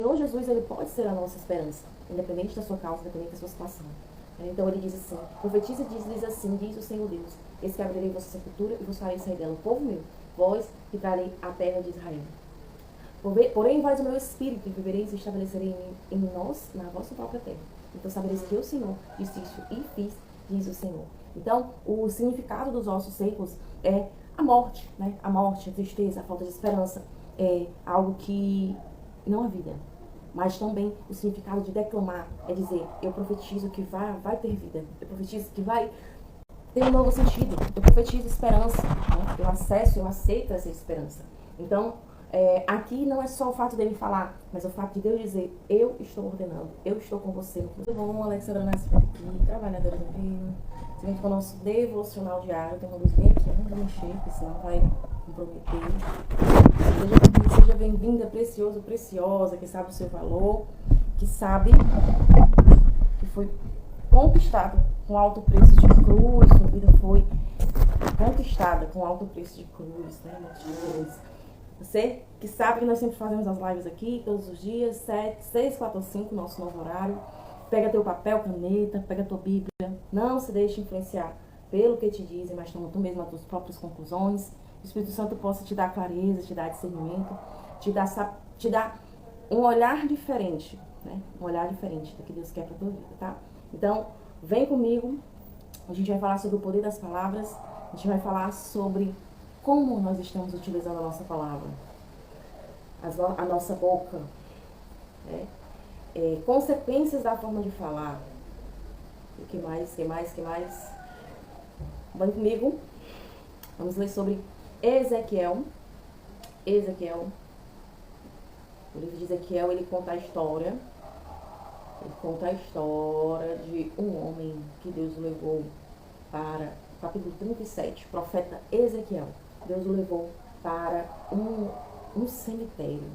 Senhor Jesus, ele pode ser a nossa esperança, independente da sua causa, independente da sua situação. Então ele diz assim, profetiza e diz assim, diz o Senhor Deus, eis que abrirei vossa sepultura e vos farei sair dela, povo meu, vós que trarei a terra de Israel. Porém, vós o meu espírito, e vivereis e estabelecerei em nós, na vossa própria terra. Então sabereis que eu, Senhor, disse isso e fiz, diz o Senhor. Então, o significado dos ossos secos é a morte, né? A morte, a tristeza, a falta de esperança, é algo que não há vida. Mas também o significado de declamar é dizer, eu profetizo que vai ter vida. Eu profetizo que vai ter um novo sentido. Eu profetizo esperança. Né? Eu aceito essa esperança. Então, aqui não é só o fato dele falar, mas é o fato de Deus dizer, eu estou ordenando, eu estou com você. Muito bom, Alexandra Nascimento aqui, trabalhadora do reino. Seguinte com o nosso devocional diário. Tem uma luz bem aqui, não vou mexer, porque senão vai comprometer. Seja bem-vinda, precioso, preciosa, que sabe o seu valor, que sabe que foi conquistado com alto preço de cruz, sua vida foi conquistada com alto preço de cruz, né? Você que sabe que nós sempre fazemos as lives aqui, todos os dias, 7, 6, 4 ou 5, nosso novo horário. Pega teu papel, caneta, pega tua Bíblia, não se deixe influenciar pelo que te dizem, mas toma tu mesmo as tuas próprias conclusões. O Espírito Santo possa te dar clareza, te dar discernimento, te dar um olhar diferente, né? Um olhar diferente do que Deus quer para tua vida, tá? Então, vem comigo, a gente vai falar sobre o poder das palavras, a gente vai falar sobre como nós estamos utilizando a nossa palavra, a nossa boca, né? Consequências da forma de falar. O que mais? Vem comigo, vamos ler sobre Ezequiel. O livro de Ezequiel, ele conta a história de um homem que Deus o levou para, capítulo 37, profeta Ezequiel. Deus o levou para um cemitério.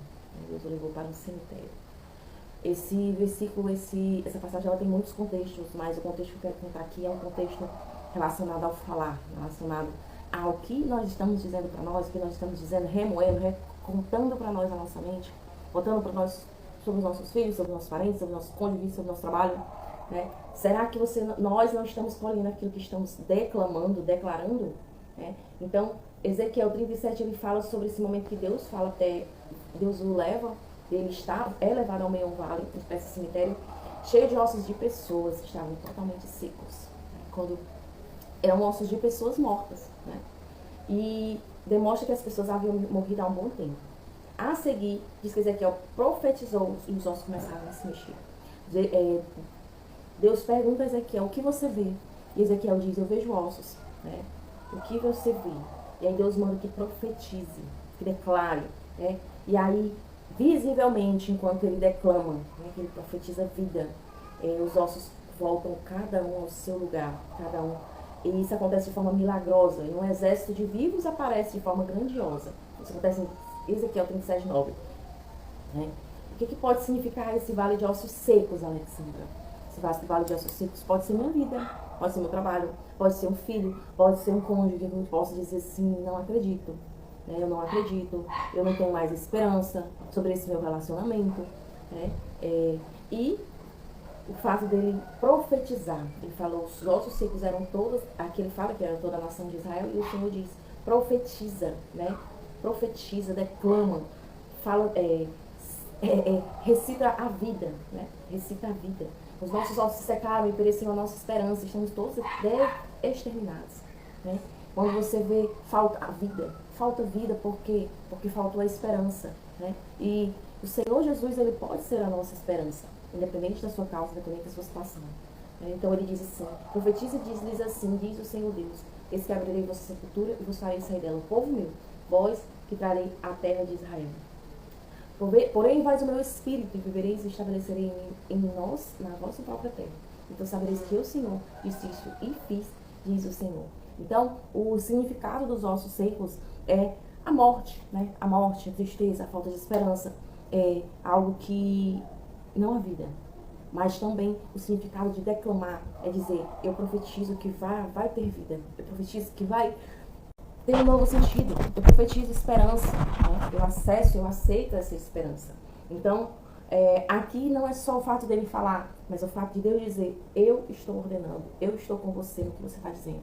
Deus o levou para um cemitério. Esse versículo, essa passagem, ela tem muitos contextos, mas o contexto que eu quero contar aqui é um contexto relacionado ao falar, relacionado ao que nós estamos dizendo para nós, o que nós estamos dizendo, remoendo, contando para nós a nossa mente, botando para nós sobre os nossos filhos, sobre os nossos parentes, sobre os nossos cônjuges, sobre o nosso trabalho, né? Será que nós não estamos colhendo aquilo que estamos declarando? Né? Então, Ezequiel 37, ele fala sobre esse momento que Deus fala até, Deus o leva, ele é levado ao meio vale, uma espécie de cemitério, cheio de ossos de pessoas que estavam totalmente secos. Né? Quando eram ossos de pessoas mortas, né? E demonstra que as pessoas haviam morrido há um bom tempo. A seguir, diz que Ezequiel profetizou e os ossos começaram a se mexer. Deus pergunta a Ezequiel, o que você vê? E Ezequiel diz, eu vejo ossos. Né? O que você vê? E aí Deus manda que profetize, que declare. Né? E aí, visivelmente, enquanto ele declama, né, que ele profetiza vida, os ossos voltam cada um ao seu lugar, cada um. E isso acontece de forma milagrosa. E um exército de vivos aparece de forma grandiosa. Isso acontece em Ezequiel 37:9. Né? O que pode significar esse vale de ossos secos, Alexandra? Esse vale de ossos secos pode ser minha vida, pode ser meu trabalho, pode ser um filho, pode ser um cônjuge que eu possa dizer assim, não acredito. Né? Eu não acredito, eu não tenho mais esperança sobre esse meu relacionamento. Né? E o fato dele profetizar, ele falou, os ossos secos eram todos, aqui ele fala que era toda a nação de Israel, e o Senhor diz, profetiza, né? Profetiza, declama, fala, recita a vida, né? Recita a vida. Os nossos ossos se secaram e pereceram a nossa esperança, estamos todos exterminados, né? Quando você vê falta vida, por quê? Porque faltou a esperança, né? E o Senhor Jesus, ele pode ser a nossa esperança, independente da sua causa, independente da sua situação. Então ele diz assim, profetiza e diz assim, diz o Senhor Deus, eis que abrirei vossa sepultura e vos farei sair dela, povo meu, vós que trarei a terra de Israel. Porém, vós o meu espírito, e vivereis e estabelecerei em nós, na vossa própria terra. Então sabereis que eu, Senhor, disse isso e fiz, diz o Senhor. Então, o significado dos ossos secos é a morte, né? A morte, a tristeza, a falta de esperança, é algo que não há vida. Mas também o significado de declamar é dizer, eu profetizo que vai ter vida. Eu profetizo que vai ter um novo sentido. Eu profetizo esperança. Né? Eu aceito essa esperança. Então, aqui não é só o fato dele falar, mas o fato de Deus dizer, eu estou ordenando, eu estou com você no que você está dizendo.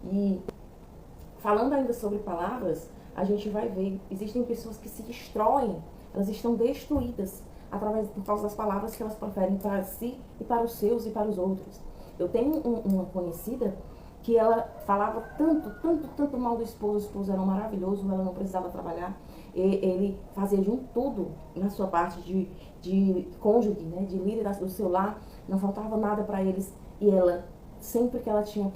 E falando ainda sobre palavras, a gente vai ver, existem pessoas que se destroem, elas estão destruídas por causa das palavras que elas proferem para si e para os seus e para os outros. Eu tenho uma conhecida que ela falava tanto mal do esposo. O esposo era um maravilhoso, ela não precisava trabalhar. Ele fazia de um tudo na sua parte de cônjuge, né, de líder do seu lar. Não faltava nada para eles. E ela, sempre que ela tinha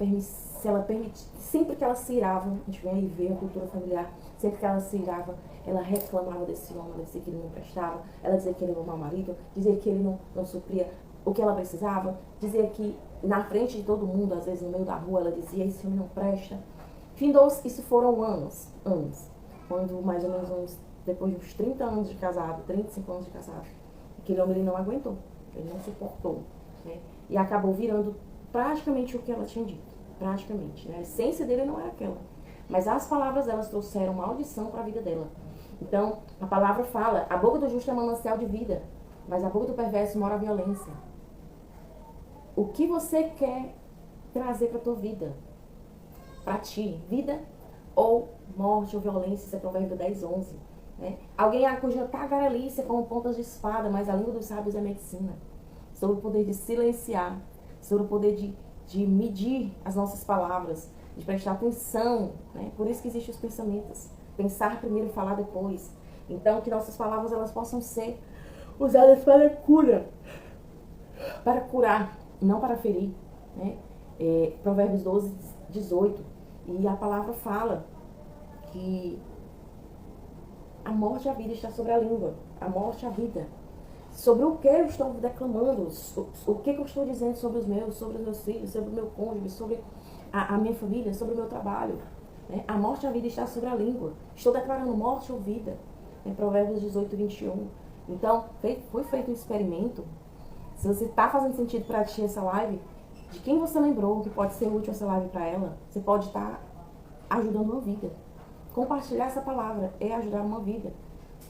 sempre que ela se irava, a gente vem aí ver a cultura familiar, sempre que ela se irava, ela reclamava desse homem, ela dizia que ele não prestava, ela dizia que ele era um mau marido, dizia que ele não supria o que ela precisava, dizia que na frente de todo mundo, às vezes no meio da rua, ela dizia, esse homem não presta. Isso foram anos. Quando mais ou menos depois de uns 30 anos de casado, 35 anos de casado, aquele homem ele não aguentou, ele não suportou, né? E acabou virando praticamente o que ela tinha dito, praticamente, né? A essência dele não era aquela, mas as palavras delas trouxeram maldição para a vida dela. Então, a palavra fala, a boca do justo é manancial de vida, mas a boca do perverso mora a violência. O que você quer trazer para a tua vida? Para ti, vida ou morte ou violência? Isso é Provérbio 10, 11. Né? Alguém acusa tagarelice com pontas de espada, mas a língua dos sábios é medicina. Sobre o poder de silenciar, sobre o poder de medir as nossas palavras, de prestar atenção. Né? Por isso que existem os pensamentos. Pensar primeiro e falar depois. Então, que nossas palavras elas possam ser usadas para cura. Para curar, não para ferir. Né? Provérbios 12, 18. E a palavra fala que a morte e a vida está sobre a língua. A morte e a vida. Sobre o que eu estou declamando, o que eu estou dizendo sobre os meus filhos, sobre o meu cônjuge, sobre a minha família, sobre o meu trabalho. Né? A morte e a vida está sobre a língua. Estou declarando morte ou vida. Em Provérbios 18, 21. Então, foi feito um experimento. Se você está fazendo sentido para ti essa live, de quem você lembrou que pode ser útil essa live para ela, você pode estar ajudando uma vida. Compartilhar essa palavra é ajudar uma vida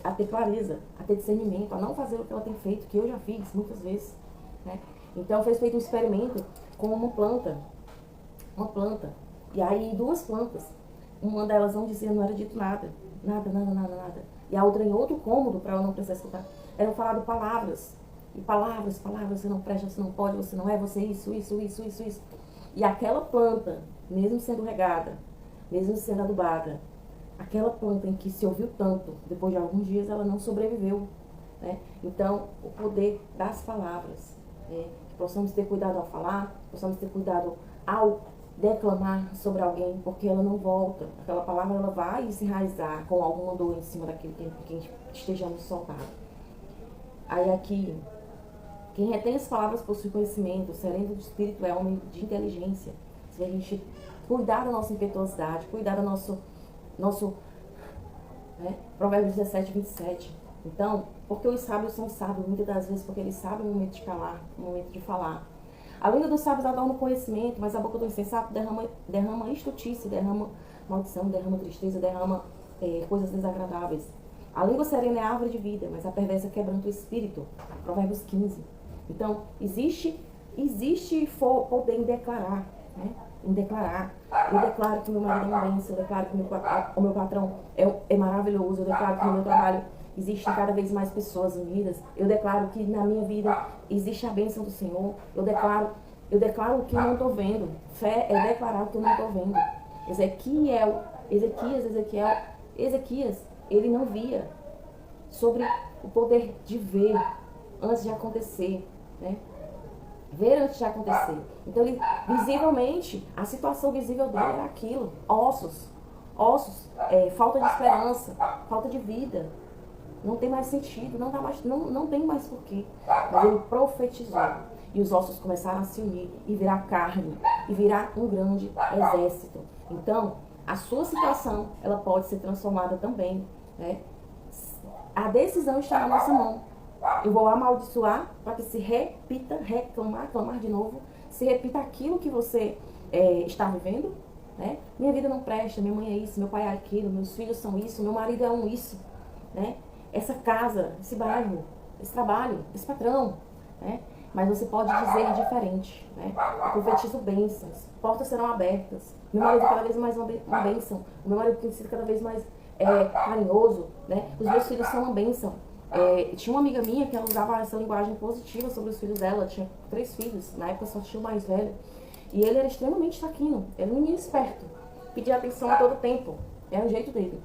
a ter clareza, a ter discernimento, a não fazer o que ela tem feito, que eu já fiz muitas vezes. Né? Então, foi feito um experimento com uma planta. E aí, duas plantas. Uma delas não dizia, não era dito nada. Nada. E a outra em outro cômodo, para ela não precisar escutar, eram falado palavras. E palavras, você não presta, você não pode, você não é, você isso. E aquela planta, mesmo sendo regada, mesmo sendo adubada, aquela planta em que se ouviu tanto, depois de alguns dias ela não sobreviveu. Né? Então, o poder das palavras. Que possamos ter cuidado ao falar, possamos ter cuidado ao declamar sobre alguém, porque ela não volta. Aquela palavra ela vai se enraizar com alguma dor em cima daquele tempo que estejamos soltados. Aí aqui, quem retém as palavras possui conhecimento, sereno do espírito é homem de inteligência. Se a gente cuidar da nossa impetuosidade, cuidar do nosso Provérbios 17, 27. Então, porque os sábios são sábios, muitas das vezes porque eles sabem o momento de calar, o momento de falar. A língua dos sábios adorna o conhecimento, mas a boca do insensato derrama estultícia, derrama maldição, derrama tristeza, derrama coisas desagradáveis. A língua serena é a árvore de vida, mas a perversa quebranta o espírito. Provérbios 15. Então, existe poder em declarar, né? Em declarar. Eu declaro que meu marido é uma bênção, eu declaro que o meu patrão é maravilhoso, eu declaro que no meu trabalho existem cada vez mais pessoas unidas, eu declaro que na minha vida existe a bênção do Senhor, eu declaro o que eu não estou vendo. Fé é declarar o que eu não estou vendo. Ezequias, ele não via sobre o poder de ver antes de acontecer, né? Ver antes de acontecer. Então, visivelmente, a situação visível dele era aquilo. Ossos, falta de esperança, falta de vida. Não tem mais sentido, não tem mais porquê. Mas ele profetizou. E os ossos começaram a se unir e virar carne. E virar um grande exército. Então, a sua situação, ela pode ser transformada também. Né? A decisão está na nossa mão. Eu vou amaldiçoar para que se repita, clamar de novo, se repita aquilo que você está vivendo. Né? Minha vida não presta, minha mãe é isso, meu pai é aquilo, meus filhos são isso, meu marido é um isso. Né? Essa casa, esse bairro, desse trabalho, desse patrão, né? Mas você pode dizer diferente, né? Eu profetizo bênçãos, portas serão abertas, meu marido cada vez mais uma bênção, o meu marido tem sido cada vez mais carinhoso, né? Os meus filhos são uma bênção. Tinha uma amiga minha que ela usava essa linguagem positiva sobre os filhos dela, ela tinha 3 filhos, na época só tinha o mais velho, e ele era extremamente taquino, era um menino esperto, pedia atenção a todo tempo, era o jeito dele.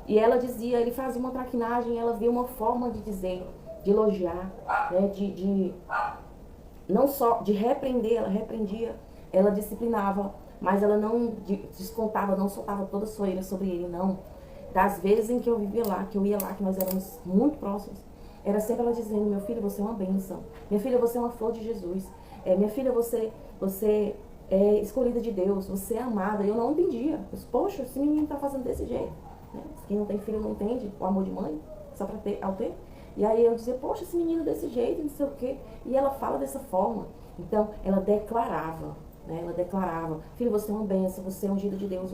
E ela dizia, ele fazia uma traquinagem, ela via uma forma de dizer, de elogiar, né, não só de repreender, ela repreendia, ela disciplinava, mas ela não descontava, não soltava toda a sua ira sobre ele, não. Das vezes em que eu vivia lá, que eu ia lá, que nós éramos muito próximos, era sempre ela dizendo, meu filho, você é uma bênção, minha filha, você é uma flor de Jesus, minha filha, você é escolhida de Deus, você é amada. E eu não entendia, eu disse, poxa, esse menino tá fazendo desse jeito, né? Quem não tem filho não entende o amor de mãe, só para ter, ao ter. E aí eu dizia, poxa, esse menino desse jeito, não sei o quê. E ela fala dessa forma. Então, ela declarava, né? Ela declarava, filho, você é uma bênção, você é ungido de Deus,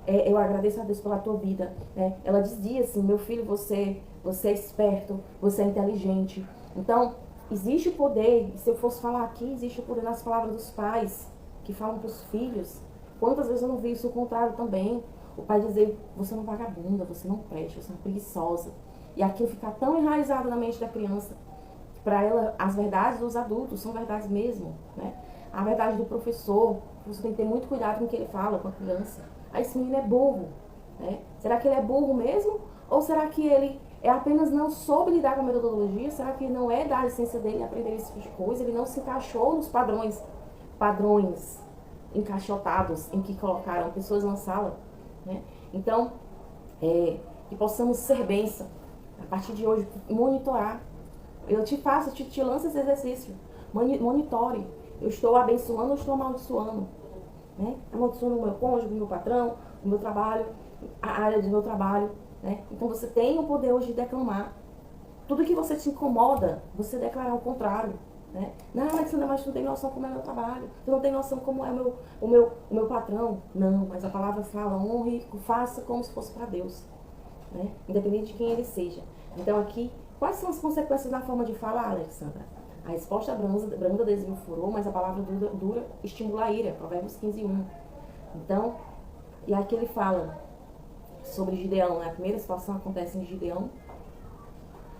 eu agradeço a Deus pela tua vida, né? Ela dizia assim, meu filho, você é esperto, você é inteligente. Então, existe o poder, se eu fosse falar aqui, existe o poder nas palavras dos pais, que falam para os filhos. Quantas vezes eu não vi isso o contrário também? O pai dizer, você é uma vagabunda, você não presta, você é uma preguiçosa. E aquilo ficar tão enraizado na mente da criança, para ela, as verdades dos adultos são verdades mesmo, né? A verdade do professor, você tem que ter muito cuidado com o que ele fala com a criança. Ah, esse menino é burro, né? Será que ele é burro mesmo? Ou será que ele apenas não soube lidar com a metodologia? Será que não é da essência dele aprender esse tipo de coisa? Ele não se encaixou nos padrões encaixotados em que colocaram pessoas na sala, né? Então, que possamos ser bênção. A partir de hoje, monitorar. Eu te lanço esse exercício. Monitore. Eu estou abençoando ou estou amaldiçoando? Né? Amaldiçoando o meu cônjuge, o meu patrão, o meu trabalho, a área do meu trabalho. Né? Então você tem o poder hoje de declamar. Tudo que você te incomoda, você declarar o contrário. Né? Não, Alexandra, mas tu não tem noção como é o meu trabalho. Tu não tem noção como é o meu patrão. Não, mas a palavra fala, honre, faça como se fosse para Deus. Né? Independente de quem ele seja. Então aqui, quais são as consequências da forma de falar, Alexandra? A resposta branda desvia o furor, mas a palavra dura estimula a ira. Provérbios 15:1. Então, e aqui ele fala sobre Gideão, né? A primeira situação acontece em Gideão.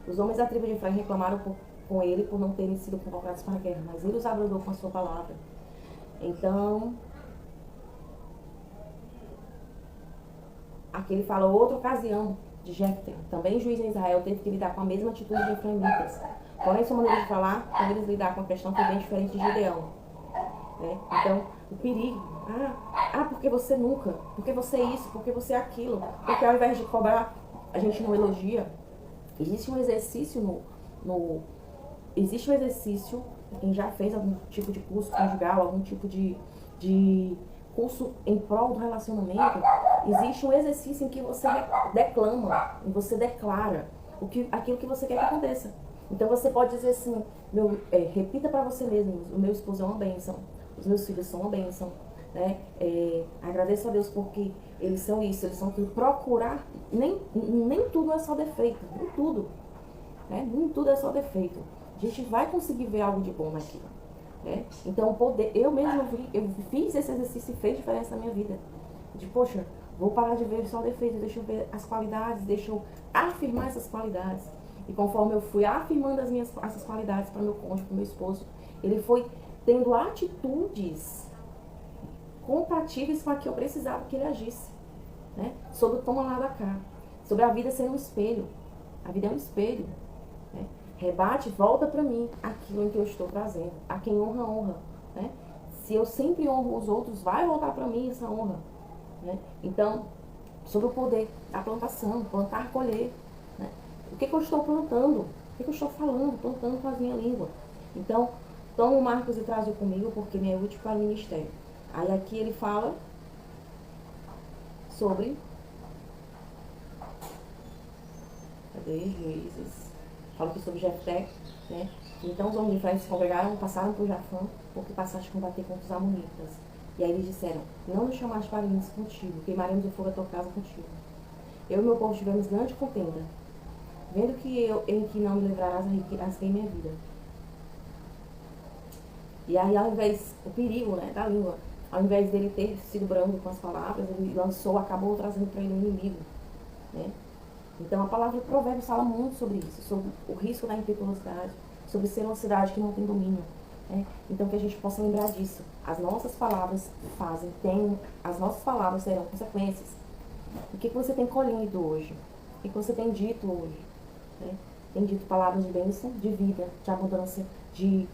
Os homens da tribo de Efraim reclamaram com ele por não terem sido convocados para a guerra, mas ele os abrandou com a sua palavra. Então, aqui ele fala outra ocasião de Jefté, também juiz em Israel, teve que lidar com a mesma atitude de efraimitas. Porém, sua maneira de falar, quando eles lidar com a questão, foi bem diferente de Gideão. Né? Então, o perigo, porque você nunca, porque você é isso, porque você é aquilo, porque ao invés de cobrar, a gente não elogia. Existe um exercício existe um exercício, quem já fez algum tipo de curso conjugal, algum tipo de curso em prol do relacionamento, existe um exercício em que você declama, e você declara aquilo que você quer que aconteça. Então você pode dizer assim, repita para você mesmo, o meu esposo é uma bênção, os meus filhos são uma bênção, né? Agradeço a Deus porque eles são isso, eles são tudo. Procurar, nem tudo é só defeito, nem tudo, né? Nem tudo é só defeito. A gente vai conseguir ver algo de bom naquilo, né? Então eu mesmo eu fiz esse exercício e fez diferença na minha vida. De, poxa, vou parar de ver só defeito, deixa eu ver as qualidades, deixa eu afirmar essas qualidades. E conforme eu fui afirmando essas qualidades para meu cônjuge, para meu esposo, ele foi tendo atitudes compatíveis com a que eu precisava que ele agisse, né? Sobre o toma lá da cá, sobre a vida ser um espelho. A vida é um espelho, né? Rebate, volta para mim aquilo em que eu estou trazendo. A quem honra, honra, né? Se eu sempre honro os outros, vai voltar para mim essa honra, né? Então, sobre o poder da plantação, plantar, colher, né? O que eu estou plantando? O que eu estou falando? Plantando com a minha língua. Então, toma o Marcos e traz-o comigo, porque me é útil para o ministério. Aí aqui ele fala sobre... Cadê? Juízes. Fala aqui sobre Jefté, né? Então os homens de Efraim se congregaram, passaram por Jafã, porque passaste a combater contra os amonitas. E aí eles disseram, não nos chamaste para irmos contigo, queimaremos o fogo da tua casa contigo. Eu e meu povo tivemos grande contenda. Vendo que eu em que não me livrarás, arrisquei minha vida. E aí, ao invés, o perigo, né, da língua, ao invés dele ter sido brando com as palavras, ele acabou trazendo para ele um inimigo, né? Então, a palavra de Provérbios fala muito sobre isso, sobre o risco da impetuosidade, sobre ser uma cidade que não tem domínio, né? Então, que a gente possa lembrar disso. As nossas palavras as nossas palavras terão consequências. O que você tem colhido hoje? O que você tem dito hoje? Né? Tem dito palavras de bênção, de vida, de abundância, de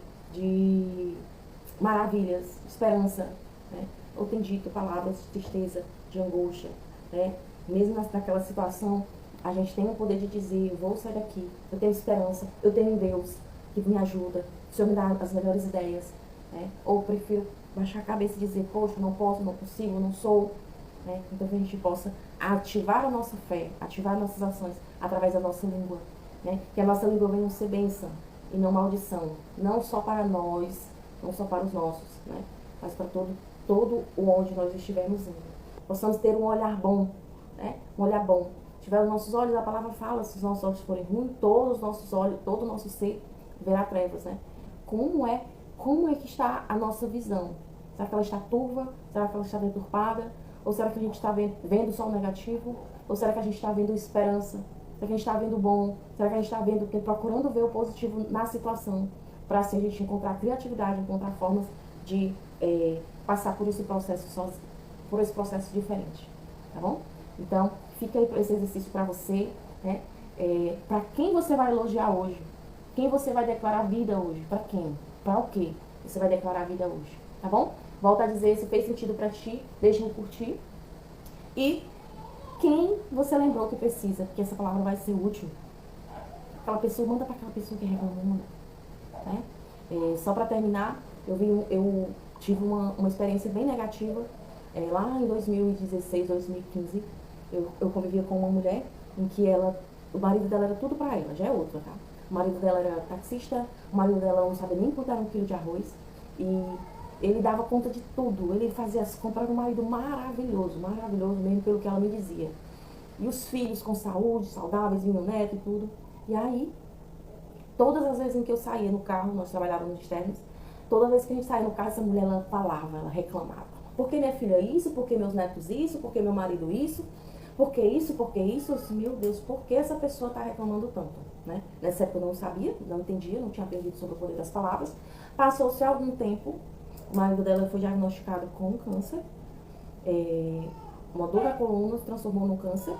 maravilhas, de esperança, né? Ou tem dito palavras de tristeza, de angústia, né? Mesmo naquela situação, a gente tem o poder de dizer, eu vou sair daqui, eu tenho esperança, eu tenho um Deus que me ajuda, o Senhor me dá as melhores ideias, né? Ou prefiro baixar a cabeça e dizer, poxa, não posso, não consigo, não sou, né? Então que a gente possa ativar a nossa fé, ativar nossas ações através da nossa língua, né? Que a nossa língua venha ser bênção e não maldição, não só para nós, não só para os nossos, né? Mas para todo o onde nós estivermos indo. Possamos ter um olhar bom, né? Um olhar bom. Tiver os nossos olhos, a palavra fala, se os nossos olhos forem ruins, todos os nossos olhos, todo o nosso ser verá trevas, né? Como é que está a nossa visão? Será que ela está turva? Será que ela está deturpada? Ou será que a gente está vendo só o negativo? Ou será que a gente está vendo esperança? Será que a gente está vendo o bom? Será que a gente está vendo, procurando ver o positivo na situação? Para assim a gente encontrar criatividade, encontrar formas de passar por esse processo sozinho, por esse processo diferente, tá bom? Então, fica aí esse exercício para você, né? Para quem você vai elogiar hoje? Quem você vai declarar vida hoje? Para quem? Para o quê você vai declarar vida hoje? Tá bom? Volta a dizer, se fez sentido para ti, deixa eu curtir. E quem você lembrou que precisa, porque essa palavra vai ser útil. Aquela pessoa, manda para aquela pessoa que reclamou, né? Só para terminar, eu tive uma experiência bem negativa. Lá em 2016, 2015, eu convivia com uma mulher em que o marido dela era tudo para ela, já é outra, tá? O marido dela era taxista, o marido dela não sabia nem quanto era 1 quilo de arroz. E ele dava conta de tudo, ele fazia as compras, era um marido maravilhoso mesmo, pelo que ela me dizia. E os filhos com saúde, saudáveis, vinham neto e tudo. E aí, todas as vezes em que eu saía no carro, nós trabalhávamos nos términos, toda vez que a gente saía no carro, essa mulher, ela falava, ela reclamava. Por que minha filha isso? Por que meus netos isso? Por que meu marido isso? Por que isso? Por que isso? Eu disse, meu Deus, por que essa pessoa está reclamando tanto? Né? Nessa época eu não sabia, não entendia, não tinha aprendido sobre o poder das palavras. Passou-se algum tempo, o marido dela foi diagnosticado com câncer. Uma dor da coluna se transformou num câncer.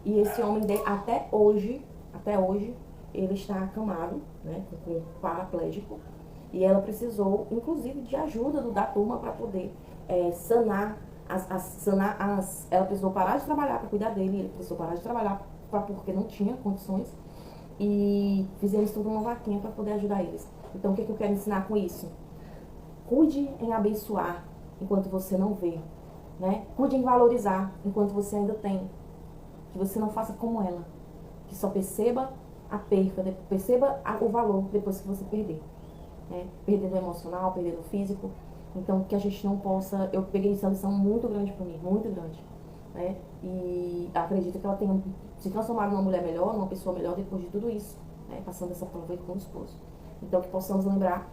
E esse homem, até hoje, ele está acamado, né, com paraplégico. E ela precisou, inclusive, de ajuda da turma para poder sanar ela precisou parar de trabalhar para cuidar dele, ele precisou parar de trabalhar porque não tinha condições. E fizemos tudo uma vaquinha para poder ajudar eles. Então, o que eu quero ensinar com isso? Cuide em abençoar enquanto você não vê, né? Cuide em valorizar enquanto você ainda tem. Que você não faça como ela, que só perceba a perca, perceba o valor depois que você perder, né? Perder no emocional, perder no físico. Então, que a gente não possa... Eu peguei essa lição muito grande para mim, muito grande, né? E acredito que ela tenha se transformado numa mulher melhor, numa pessoa melhor depois de tudo isso, né? Passando essa prova aí com o esposo. Então, que possamos lembrar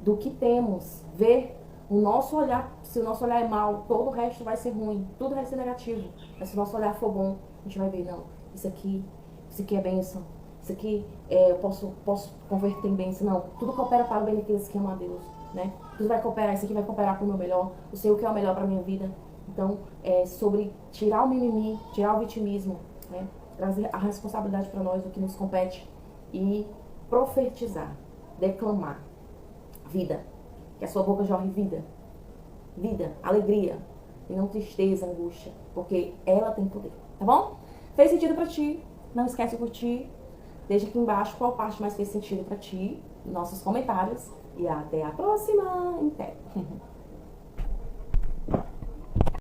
do que temos, ver o nosso olhar. Se o nosso olhar é mau, todo o resto vai ser ruim, tudo vai ser negativo. Mas se o nosso olhar for bom, a gente vai ver, não, isso aqui é bênção, isso aqui eu posso converter em bênção. Não, tudo coopera para o bem daqueles que amam a Deus, né? Tudo vai cooperar, isso aqui vai cooperar para o meu melhor. Eu sei o que é o melhor para a minha vida. Então, sobre tirar o mimimi, tirar o vitimismo, né? Trazer a responsabilidade para nós do que nos compete e profetizar, declamar vida. Que a sua boca jorre vida, alegria, e não tristeza, angústia, porque ela tem poder, tá bom? Fez sentido pra ti? Não esquece de curtir. Deixa aqui embaixo qual parte mais fez sentido pra ti, nos nossos comentários. E até a próxima. Até.